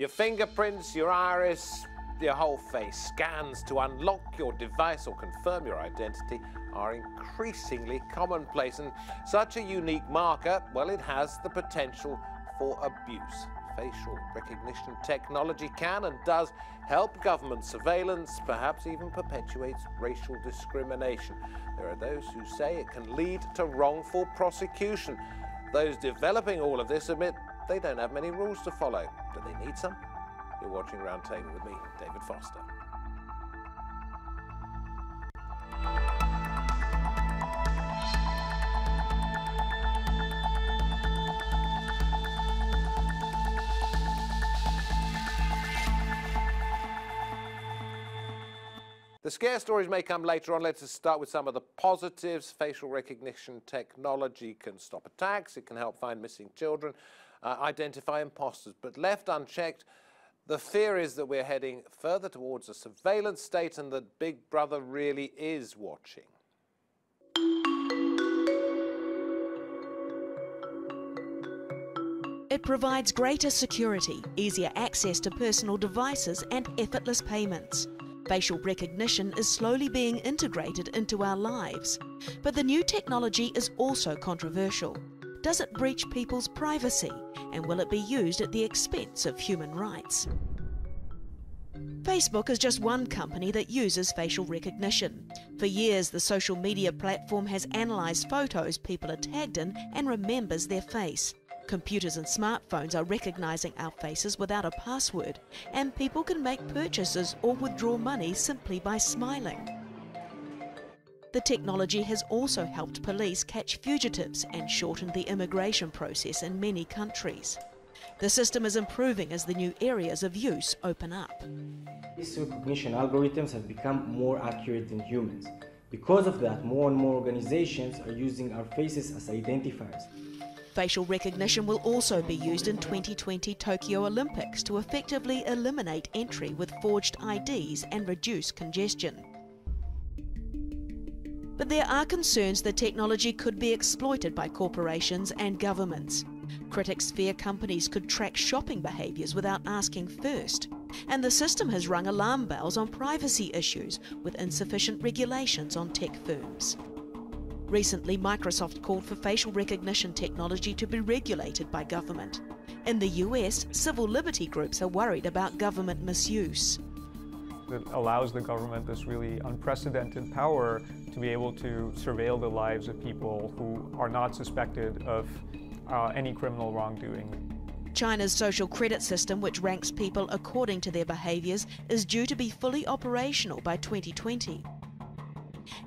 Your fingerprints, your iris, your whole face. Scans to unlock your device or confirm your identity are increasingly commonplace, and such a unique marker, well, it has the potential for abuse. Facial recognition technology can and does help government surveillance, perhaps even perpetuates racial discrimination. There are those who say it can lead to wrongful prosecution. Those developing all of this admit they don't have many rules to follow. Do they need some? You're watching Roundtable with me, David Foster. The scare stories may come later on. Let's start with some of the positives. Facial recognition technology can stop attacks. It can help find missing children, identify imposters. But left unchecked, the fear is that we're heading further towards a surveillance state and that Big Brother really is watching. It provides greater security, easier access to personal devices and effortless payments. Facial recognition is slowly being integrated into our lives. But the new technology is also controversial. Does it breach people's privacy? And will it be used at the expense of human rights? Facebook is just one company that uses facial recognition. For years, the social media platform has analysed photos people are tagged in and remembers their face. Computers and smartphones are recognising our faces without a password, and people can make purchases or withdraw money simply by smiling. The technology has also helped police catch fugitives and shortened the immigration process in many countries. The system is improving as the new areas of use open up. These recognition algorithms have become more accurate than humans. Because of that, more and more organizations are using our faces as identifiers. Facial recognition will also be used in 2020 Tokyo Olympics to effectively eliminate entry with forged IDs and reduce congestion. But there are concerns the technology could be exploited by corporations and governments. Critics fear companies could track shopping behaviours without asking first. And the system has rung alarm bells on privacy issues with insufficient regulations on tech firms. Recently, Microsoft called for facial recognition technology to be regulated by government. In the US, civil liberty groups are worried about government misuse. It allows the government this really unprecedented power to be able to surveil the lives of people who are not suspected of any criminal wrongdoing. China's social credit system, which ranks people according to their behaviours, is due to be fully operational by 2020.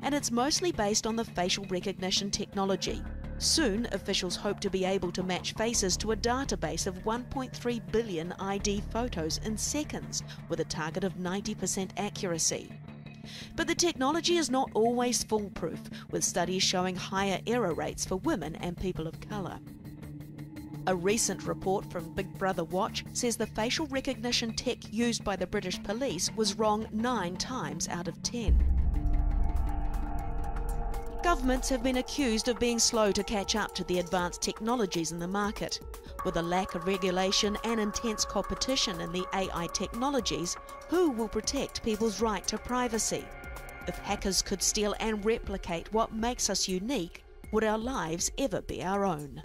And it's mostly based on the facial recognition technology. Soon, officials hope to be able to match faces to a database of 1.3 billion ID photos in seconds, with a target of 90% accuracy. But the technology is not always foolproof, with studies showing higher error rates for women and people of colour. A recent report from Big Brother Watch says the facial recognition tech used by the British police was wrong 9 times out of 10. Governments have been accused of being slow to catch up to the advanced technologies in the market. With a lack of regulation and intense competition in the AI technologies, who will protect people's right to privacy? If hackers could steal and replicate what makes us unique, would our lives ever be our own?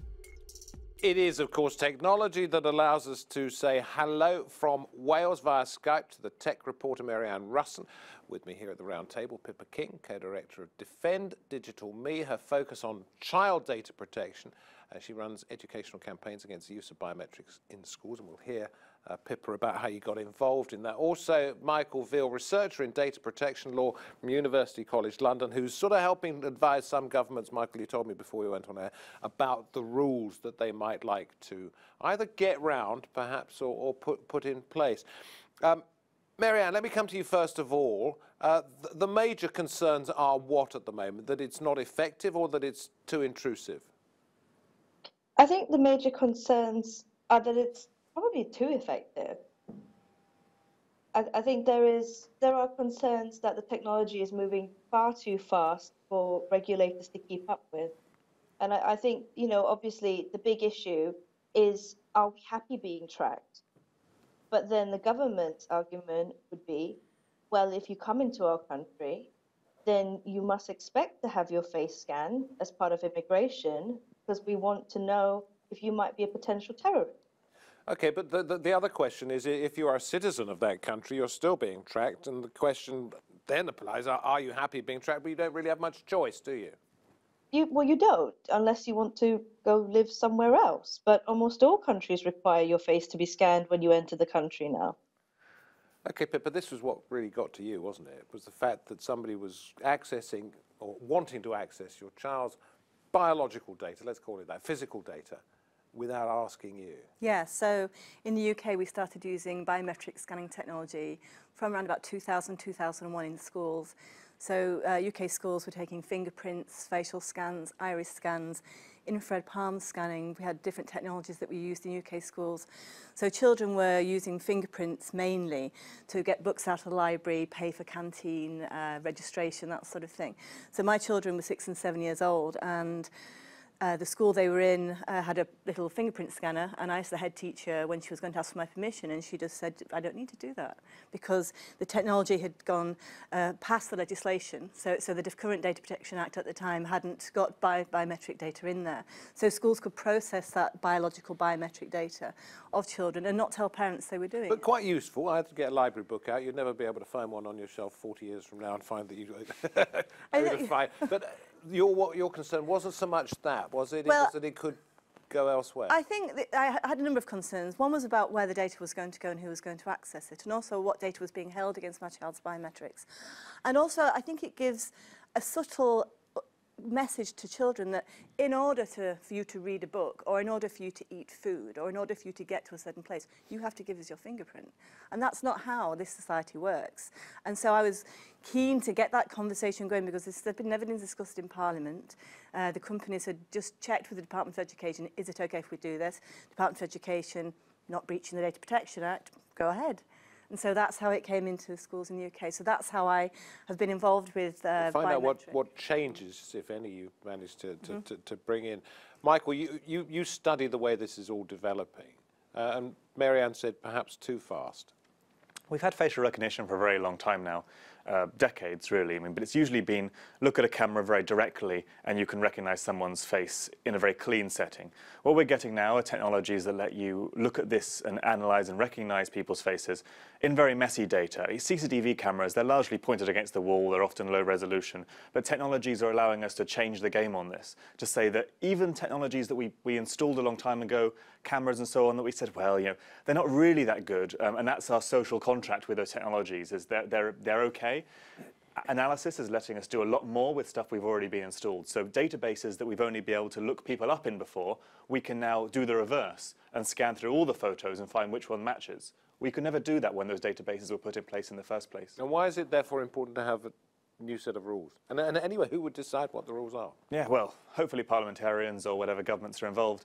It is, of course, technology that allows us to say hello from Wales via Skype to the tech reporter Russon. With me here at the round table, Pippa King, co-director of Defend Digital Me. Her focus on child data protection. She runs educational campaigns against the use of biometrics in schools, and we'll hear Pippa about how you got involved in that. Also, Michael Veale, researcher in data protection law from University College London, who's sort of helping advise some governments, Michael, you told me before we went on air, about the rules that they might like to either get round, perhaps, or put in place. Marianne, let me come to you first of all. The major concerns are what at the moment? That it's not effective or that it's too intrusive? I think the major concerns are that it's probably too effective. I think there are concerns that the technology is moving far too fast for regulators to keep up with. And I think, you know, obviously the big issue is, are we happy being tracked? But then the government's argument would be, well, if you come into our country, then you must expect to have your face scanned as part of immigration because we want to know if you might be a potential terrorist. Okay, but the other question is, if you are a citizen of that country, you're still being tracked, and the question then applies, are you happy being tracked? But you don't really have much choice, do you? Well, you don't, unless you want to go live somewhere else. But almost all countries require your face to be scanned when you enter the country now. Okay, but this was what really got to you, wasn't it? It was the fact that somebody was accessing or wanting to access your child's biological data, let's call it that, physical data, without asking you. Yeah, so in the UK we started using biometric scanning technology from around about 2000, 2001 in schools. So UK schools were taking fingerprints, facial scans, iris scans, infrared palm scanning. We had different technologies that we used in UK schools. So children were using fingerprints mainly to get books out of the library, pay for canteen, registration, that sort of thing. So my children were 6 and 7 years old, and the school they were in had a little fingerprint scanner, and I asked the head teacher when she was going to ask for my permission, and she just said, I don't need to do that, because the technology had gone past the legislation. So the Current Data Protection Act at the time hadn't got biometric data in there. So schools could process that biological biometric data of children and not tell parents they were doing it. But quite useful. I had to get a library book out. You'd never be able to find one on your shelf 40 years from now and find that you would find. But your concern wasn't so much that, was it? Well, it was that it could go elsewhere. I think that I had a number of concerns. One was about where the data was going to go and who was going to access it, and also what data was being held against my child's biometrics. And also, I think it gives a subtle message to children that in order for you to read a book, or in order for you to eat food, or in order for you to get to a certain place, you have to give us your fingerprint. And that's not how this society works. And so I was keen to get that conversation going, because this had never been discussed in Parliament. The companies had just checked with the Department of Education, is it okay if we do this? Department of Education, not breaching the Data Protection Act, go ahead. And so that's how it came into schools in the UK. So that's how I have been involved with Find out what changes, if any, you managed to bring in. Michael, you study the way this is all developing. And Marianne said perhaps too fast. We've had facial recognition for a very long time now, decades really. I mean, but it's usually been look at a camera very directly and you can recognize someone's face in a very clean setting. What we're getting now are technologies that let you look at this and analyze and recognize people's faces in very messy data. CCTV cameras, they're largely pointed against the wall, they're often low resolution, but technologies are allowing us to change the game on this, to say that even technologies that we installed a long time ago, cameras and so on, that we said, well, you know, they're not really that good, and that's our social contract with those technologies, is that they're okay. Analysis is letting us do a lot more with stuff we've already been installed. So databases that we've only been able to look people up in before, we can now do the reverse and scan through all the photos and find which one matches. We could never do that when those databases were put in place in the first place. And why is it therefore important to have a new set of rules? And anyway, who would decide what the rules are? Yeah, well, hopefully parliamentarians or whatever governments are involved.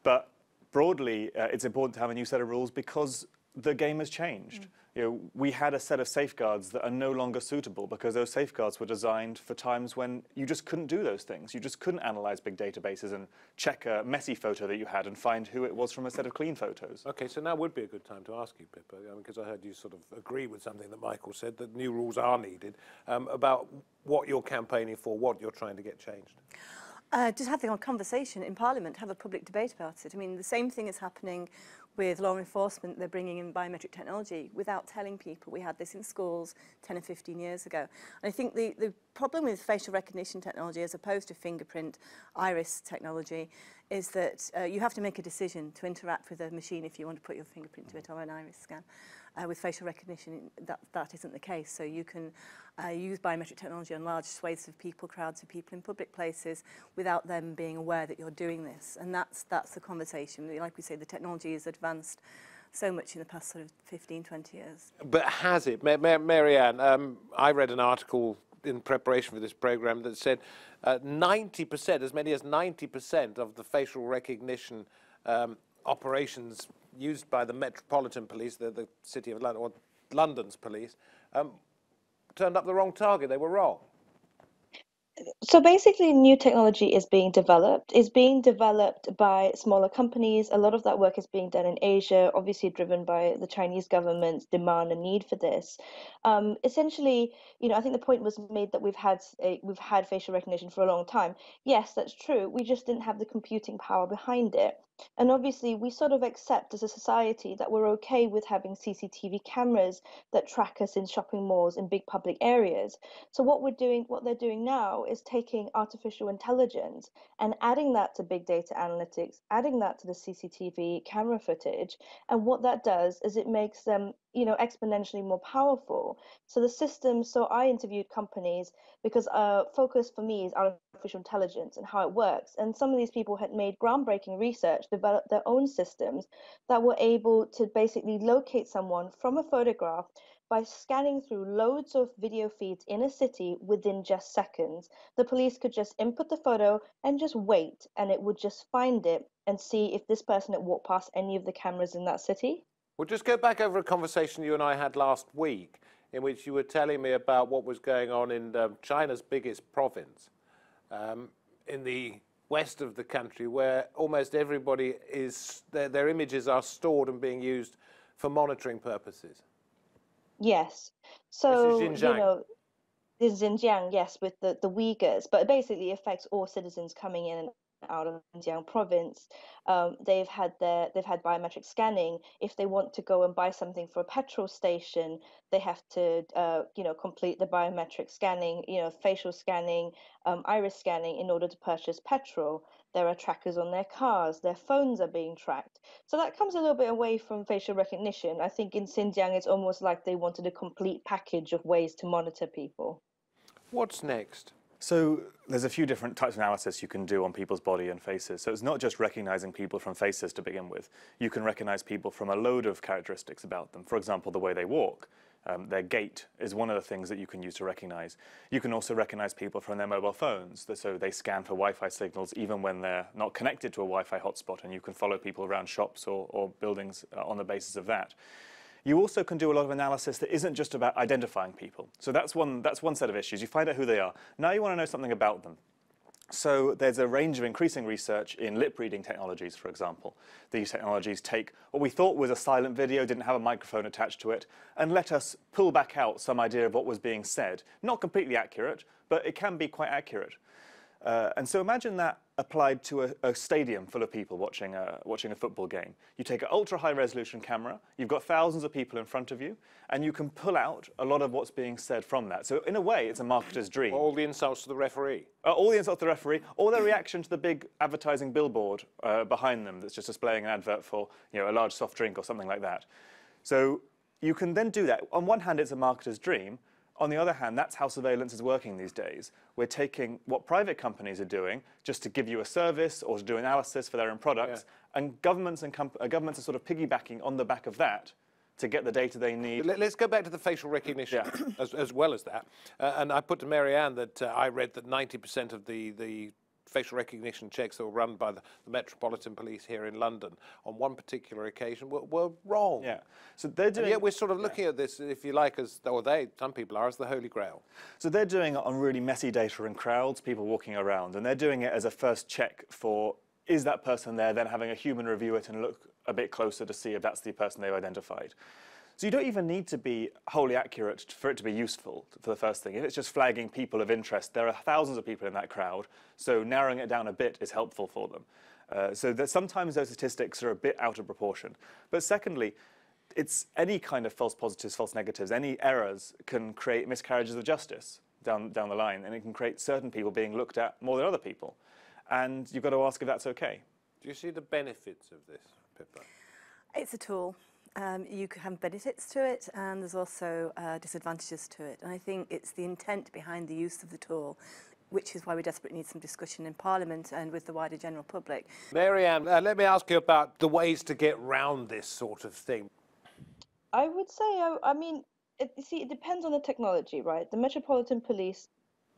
But broadly, it's important to have a new set of rules because the game has changed. You know, we had a set of safeguards that are no longer suitable because those safeguards were designed for times when you just couldn't do those things. You just couldn't analyze big databases and check a messy photo that you had and find who it was from a set of clean photos. Okay, so now would be a good time to ask you, Pippa, because I heard you sort of agree with something that Michael said, that new rules are needed, about what you're campaigning for, what you're trying to get changed. Just have the conversation in Parliament, have a public debate about it. I mean, the same thing is happening with law enforcement. They're bringing in biometric technology without telling people. We had this in schools 10 or 15 years ago. And I think the problem with facial recognition technology, as opposed to fingerprint, iris technology, is that you have to make a decision to interact with a machine if you want to put your fingerprint to it or an iris scan. With facial recognition, that isn't the case. So you can use biometric technology on large swathes of people, crowds of people in public places, without them being aware that you're doing this. And that's the conversation. Like we say, the technology has advanced so much in the past sort of 15, 20 years. But has it? Marianne, I read an article in preparation for this program that said 90%, as many as 90% of the facial recognition operations used by the Metropolitan Police, the City of London, or London's police, turned up the wrong target. They were wrong. So basically, new technology is being developed. It's being developed by smaller companies. A lot of that work is being done in Asia, obviously driven by the Chinese government's demand and need for this. Essentially, I think the point was made that we've had facial recognition for a long time. Yes, that's true. We just didn't have the computing power behind it. And obviously, we sort of accept as a society that we're okay with having CCTV cameras that track us in shopping malls in big public areas. So what they're doing now is taking artificial intelligence and adding that to big data analytics, adding that to the CCTV camera footage. And what that does is it makes them, exponentially more powerful. So the system, so I interviewed companies because focus for me is artificial intelligence and how it works. And some of these people had made groundbreaking research, developed their own systems that were able to basically locate someone from a photograph by scanning through loads of video feeds in a city within just seconds. The police could just input the photo and just wait, and it would just find it and see if this person had walked past any of the cameras in that city. We'll just go back over a conversation you and I had last week in which you were telling me about what was going on in China's biggest province, in the west of the country, where almost everybody their images are stored and being used for monitoring purposes. Yes. So, This is Xinjiang. this is Xinjiang, yes, with the Uyghurs, but it basically affects all citizens coming in and out of Xinjiang province. They've had biometric scanning. If they want to go and buy something for a petrol station, they have to, complete the biometric scanning, facial scanning, iris scanning in order to purchase petrol. There are trackers on their cars. Their phones are being tracked. So that comes a little bit away from facial recognition. I think in Xinjiang, it's almost like they wanted a complete package of ways to monitor people. What's next? So there's a few different types of analysis you can do on people's body and faces. So it's not just recognizing people from faces to begin with. You can recognize people from a load of characteristics about them. For example, the way they walk. Their gait is one of the things that you can use to recognize. You can also recognize people from their mobile phones. So they scan for Wi-Fi signals even when they're not connected to a Wi-Fi hotspot, and you can follow people around shops or buildings on the basis of that. You also can do a lot of analysis that isn't just about identifying people. So that's one set of issues. You find out who they are. Now you want to know something about them. So there's a range of increasing research in lip reading technologies, for example. These technologies take what we thought was a silent video, didn't have a microphone attached to it, and let us pull back out some idea of what was being said. Not completely accurate, but it can be quite accurate. And so imagine that applied to a stadium full of people watching a football game. You take an ultra-high resolution camera, you've got thousands of people in front of you, and you can pull out a lot of what's being said from that. So in a way, it's a marketer's dream. All the insults to the referee. All the insults to the referee, or their reaction to the big advertising billboard behind them that's just displaying an advert for a large soft drink or something like that. So you can then do that. On one hand, it's a marketer's dream. On the other hand, that's how surveillance is working these days. We're taking what private companies are doing just to give you a service or to do analysis for their own products, and governments are sort of piggybacking on the back of that to get the data they need. Let's go back to the facial recognition as well as that. And I put to Marianne that I read that 90% of the facial recognition checks that were run by the Metropolitan Police here in London on one particular occasion were wrong. Yeah, so they're doing. And yet we're sort of looking at this, if you like, some people are, as the Holy Grail. So they're doing it on really messy data in crowds, people walking around, and they're doing it as a first check for, is that person there, then having a human review it and look a bit closer to see if that's the person they've identified. So you don't even need to be wholly accurate for it to be useful, for the first thing. If it's just flagging people of interest, there are thousands of people in that crowd, so narrowing it down a bit is helpful for them. So that sometimes those statistics are a bit out of proportion. But secondly, it's any kind of false positives, false negatives, any errors can create miscarriages of justice down the line, and it can create certain people being looked at more than other people. And you've got to ask if that's okay. Do you see the benefits of this, Pippa? It's a tool. You can have benefits to it, and there's also disadvantages to it. And I think it's the intent behind the use of the tool, which is why we desperately need some discussion in Parliament and with the wider general public. Marianne, let me ask you about the ways to get round this sort of thing. I would say, it depends on the technology, right? The Metropolitan Police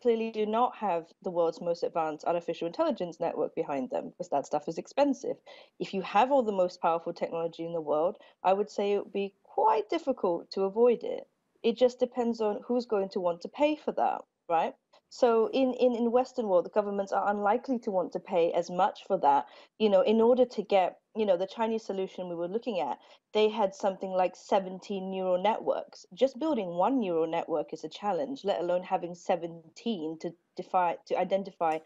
clearly do not have the world's most advanced artificial intelligence network behind them, because that stuff is expensive. If you have all the most powerful technology in the world, I would say it would be quite difficult to avoid it. It just depends on who's going to want to pay for that, right? So in Western world, the governments are unlikely to want to pay as much for that. In order to get, the Chinese solution we were looking at, they had something like 17 neural networks. Just building one neural network is a challenge, let alone having 17 to identify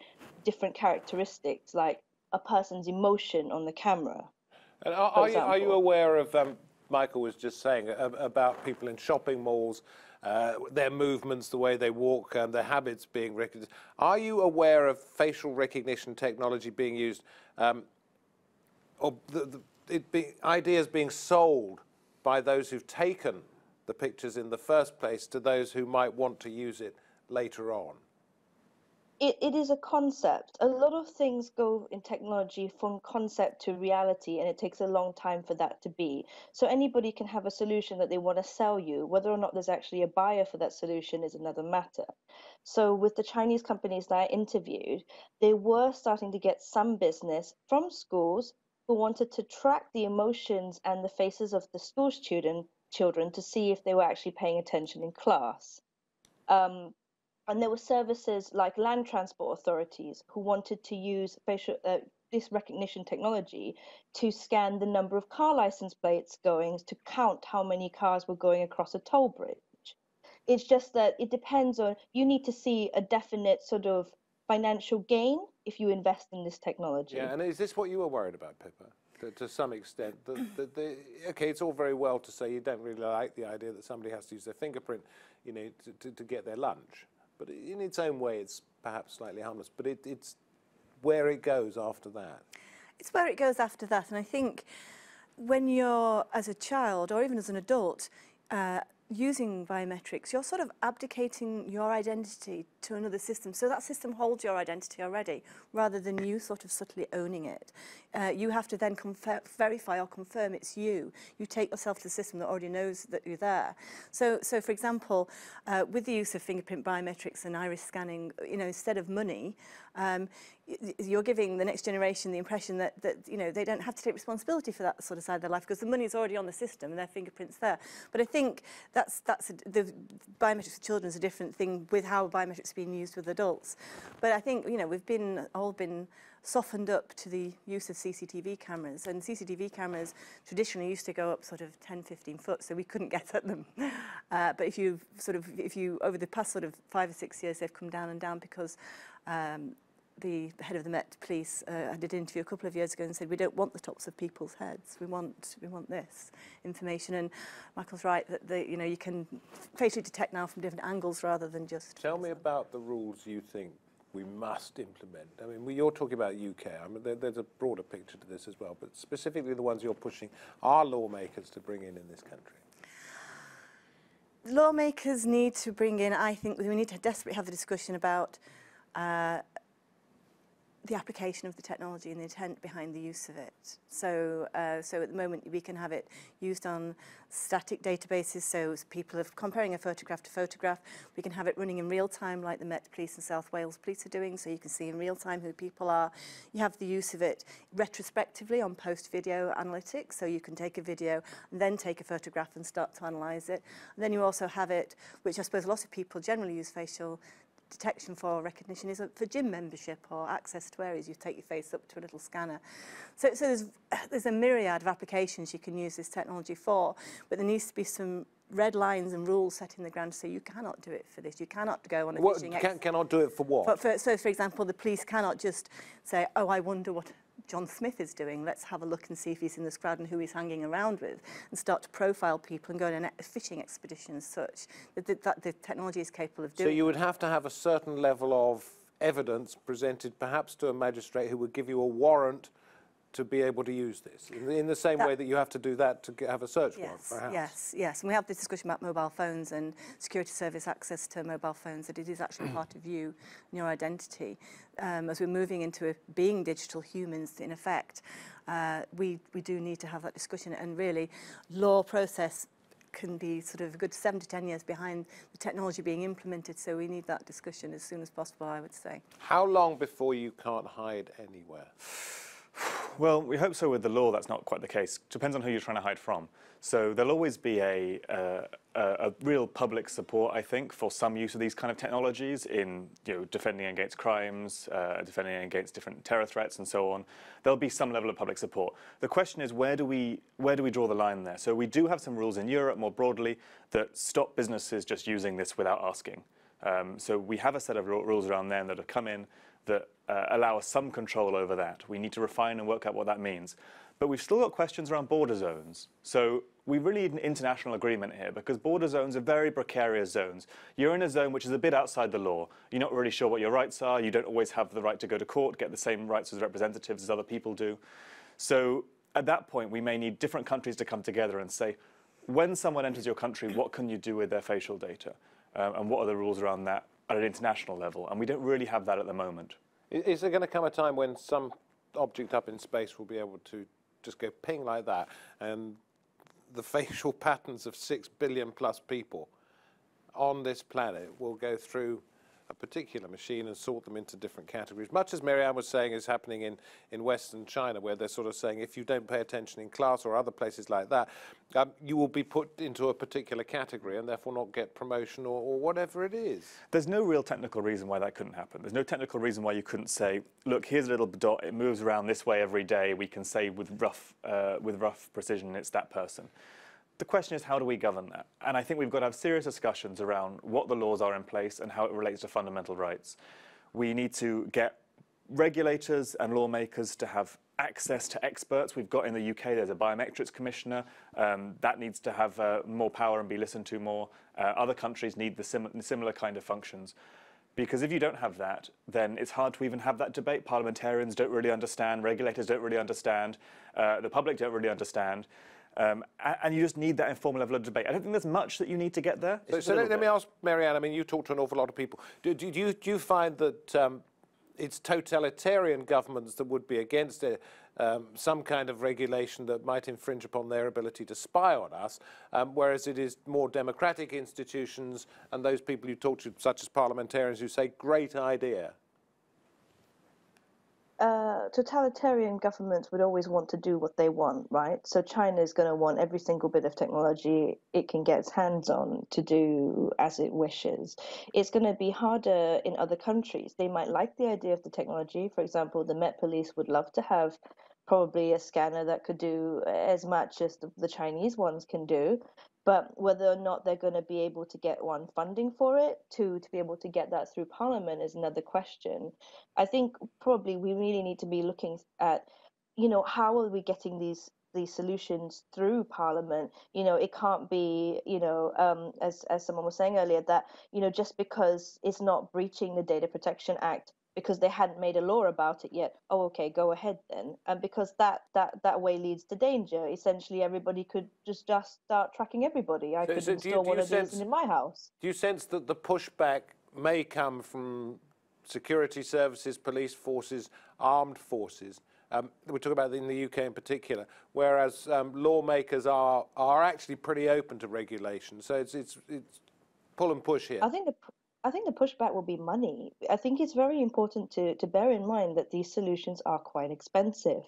different characteristics like a person's emotion on the camera. And are you aware of, Michael was just saying, about people in shopping malls, their movements, the way they walk, their habits being recognized? Are you aware of facial recognition technology being used, or ideas being sold by those who've taken the pictures in the first place to those who might want to use it later on? It is a concept. A lot of things go in technology from concept to reality, and it takes a long time for that to be. So anybody can have a solution that they want to sell you. Whether or not there's actually a buyer for that solution is another matter. So with the Chinese companies that I interviewed, they were starting to get some business from schools who wanted to track the emotions and the faces of the school children to see if they were actually paying attention in class. And there were services like land transport authorities who wanted to use this recognition technology to scan the number of car license plates going, to count how many cars were going across a toll bridge. It's just that it depends on, you need to see a definite sort of financial gain if you invest in this technology. Yeah, and is this what you were worried about, Pippa? To some extent, okay, it's all very well to say you don't really like the idea that somebody has to use their fingerprint, to get their lunch. But in its own way, it's perhaps slightly harmless. But it's where it goes after that. It's where it goes after that. And I think when you're, as a child or even as an adult, using biometrics, you're sort of abdicating your identity to another system. So that system holds your identity already, rather than you sort of subtly owning it. You have to then verify or confirm it's you. You take yourself to the system that already knows that you're there. So for example, with the use of fingerprint biometrics and iris scanning, instead of money, you're giving the next generation the impression that they don't have to take responsibility for that sort of side of their life, because the money is already on the system and their fingerprint's there. But I think the biometrics for children is a different thing with how biometrics are being used with adults. But I think we've all been softened up to the use of CCTV cameras, and CCTV cameras traditionally used to go up sort of 10-15 foot, so we couldn't get at them. But if you over the past sort of 5 or 6 years, they've come down and down, because the head of the Met Police I did an interview a couple of years ago and said, we don't want the tops of people's heads, we want this information. And Michael's right that you can facially detect now from different angles rather than just... Tell me about the rules you think we must implement. I mean, you're talking about UK. I mean, there's a broader picture to this as well, but specifically the ones you're pushing our lawmakers to bring in this country. Lawmakers need to bring in, I think we need to desperately have the discussion about the application of the technology and the intent behind the use of it. So at the moment we can have it used on static databases, so people are comparing a photograph to photograph. We can have it running in real time like the Met Police and South Wales Police are doing, so you can see in real time who people are. You have the use of it retrospectively on post-video analytics, so you can take a video and then take a photograph and start to analyse it. And then you also have it, which I suppose a lot of people generally use facial detection for recognition, is for gym membership or access to areas. You take your face up to a little scanner. So there's a myriad of applications you can use this technology for, but there needs to be some red lines and rules set in the ground to say you cannot do it for this. You cannot go on a fishing cannot do it for what? So, for example, the police cannot just say, oh, I wonder what John Smith is doing. Let's have a look and see if he's in this crowd and who he's hanging around with, and start to profile people and go on a fishing expedition as such. That the technology is capable of doing. So you would have to have a certain level of evidence presented perhaps to a magistrate who would give you a warrant to be able to use this, in the same way that you have to do that to have a search warrant, perhaps. Yes. And we have this discussion about mobile phones and security service access to mobile phones, that it is actually part of you and your identity. As we're moving into being digital humans, in effect, we do need to have that discussion, and really law process can be sort of a good 7 to 10 years behind the technology being implemented, so we need that discussion as soon as possible, I would say. How long before you can't hide anywhere? Well, we hope so with the law. That's not quite the case. Depends on who you're trying to hide from. So there'll always be a real public support, I think, for some use of these kind of technologies in defending against crimes, defending against different terror threats, and so on. There'll be some level of public support. The question is, where do we draw the line there? So we do have some rules in Europe more broadly that stop businesses just using this without asking. So we have a set of rules around there that have come in that allow us some control over that. We need to refine and work out what that means. But we've still got questions around border zones. So we really need an international agreement here, because border zones are very precarious zones. You're in a zone which is a bit outside the law. You're not really sure what your rights are. You don't always have the right to go to court, get the same rights as representatives as other people do. So at that point, we may need different countries to come together and say, when someone enters your country, what can you do with their facial data? And what are the rules around that at an international level? And we don't really have that at the moment. Is there going to come a time when some object up in space will be able to just go ping like that, and the facial patterns of 6 billion plus people on this planet will go through a particular machine and sort them into different categories, much as Marianne was saying is happening in Western China, where they're sort of saying if you don't pay attention in class or other places like that, you will be put into a particular category and therefore not get promotion or whatever it is. There's no real technical reason why that couldn't happen. There's no technical reason why you couldn't say, look, here's a little dot, it moves around this way every day, we can say with rough precision it's that person. The question is, how do we govern that? And I think we've got to have serious discussions around what the laws are in place and how it relates to fundamental rights. We need to get regulators and lawmakers to have access to experts. We've got in the UK, there's a biometrics commissioner. That needs to have more power and be listened to more. Other countries need the similar kind of functions. Because if you don't have that, then it's hard to even have that debate. Parliamentarians don't really understand, regulators don't really understand, the public don't really understand. And you just need that informal level of debate. I don't think there's much that you need to get there. So let me ask Marianne, I mean, you talk to an awful lot of people. Do you find that it's totalitarian governments that would be against some kind of regulation that might infringe upon their ability to spy on us, whereas it is more democratic institutions and those people you talk to, such as parliamentarians, who say, great idea? Totalitarian governments would always want to do what they want, right? So China is going to want every single bit of technology it can get its hands on to do as it wishes. It's going to be harder in other countries. They might like the idea of the technology. For example, the Met Police would love to have probably a scanner that could do as much as the Chinese ones can do. But whether or not they're going to be able to get funding for it, to be able to get that through Parliament is another question. I think probably we really need to be looking at, how are we getting these solutions through Parliament? It can't be, as someone was saying earlier, that, just because it's not breaching the Data Protection Act, because they hadn't made a law about it yet, oh, okay, go ahead then. And because that way leads to danger. Essentially, everybody could just start tracking everybody. I could install one of these in my house. Do you sense that the pushback may come from security services, police forces, armed forces? We talk about it in the UK in particular, whereas lawmakers are actually pretty open to regulation. So it's pull and push here. I think the pushback will be money. I think it's very important to bear in mind that these solutions are quite expensive.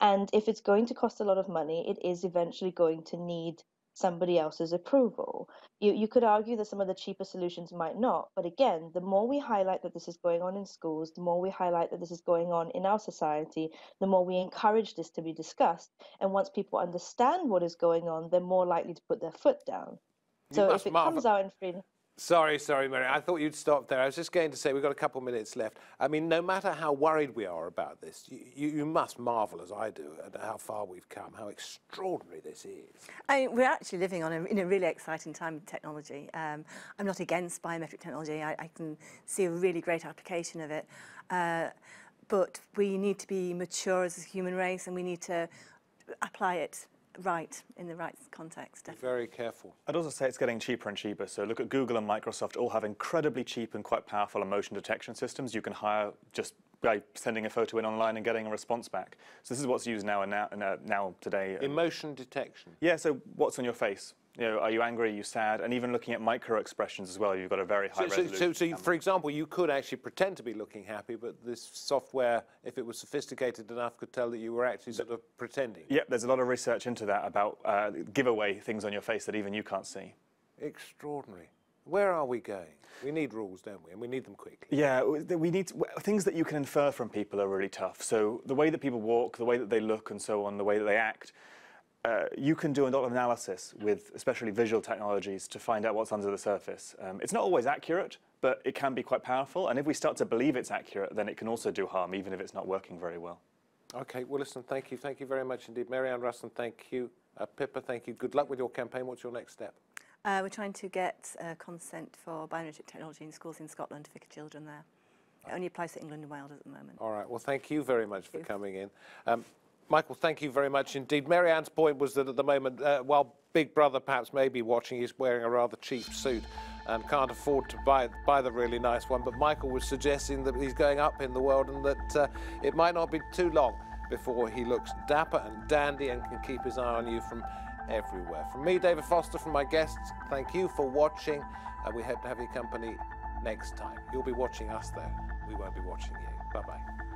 And if it's going to cost a lot of money, it is eventually going to need somebody else's approval. You could argue that some of the cheaper solutions might not. But again, the more we highlight that this is going on in schools, the more we highlight that this is going on in our society, the more we encourage this to be discussed. And once people understand what is going on, they're more likely to put their foot down. So if it comes out in freedom... Sorry, Mary. I thought you'd stop there. I was just going to say, we've got a couple of minutes left. I mean, no matter how worried we are about this, you must marvel, as I do, at how far we've come, how extraordinary this is. We're actually living in a really exciting time in technology. I'm not against biometric technology. I can see a really great application of it. But we need to be mature as a human race, and we need to apply it right, in the right context. Be very careful. I'd also say it's getting cheaper and cheaper. So look at Google and Microsoft, all have incredibly cheap and quite powerful emotion detection systems you can hire just by sending a photo in online and getting a response back. So this is what's used now today. Emotion detection? Yeah, so what's on your face? You know, are you angry, are you sad? And even looking at micro expressions as well, you've got a very high resolution. So for example, you could actually pretend to be looking happy, but this software, if it was sophisticated enough, could tell that you were actually sort of pretending. Yep, there's a lot of research into that about giveaway things on your face that even you can't see. Extraordinary. Where are we going? We need rules, don't we? And we need them quickly. Yeah, we need things that you can infer from people are really tough. So the way that people walk, the way that they look and so on, the way that they act, you can do a lot of analysis with especially visual technologies to find out what's under the surface. It's not always accurate, but it can be quite powerful. And if we start to believe it's accurate, then it can also do harm, even if it's not working very well. OK, well, listen, thank you. Thank you very much indeed. Mary-Anne Russon, thank you. Pippa, thank you. Good luck with your campaign. What's your next step? We're trying to get consent for biometric technology in schools in Scotland for children there. It only applies to England and Wales at the moment. All right. Well, thank you very much for coming in. Michael, thank you very much indeed. Mary-Anne's point was that at the moment, while Big Brother perhaps may be watching, he's wearing a rather cheap suit and can't afford to buy the really nice one. But Michael was suggesting that he's going up in the world and that it might not be too long before he looks dapper and dandy and can keep his eye on you from everywhere. From me, David Foster, from my guests, thank you for watching. We hope to have your company next time. You'll be watching us, though. We won't be watching you. Bye-bye.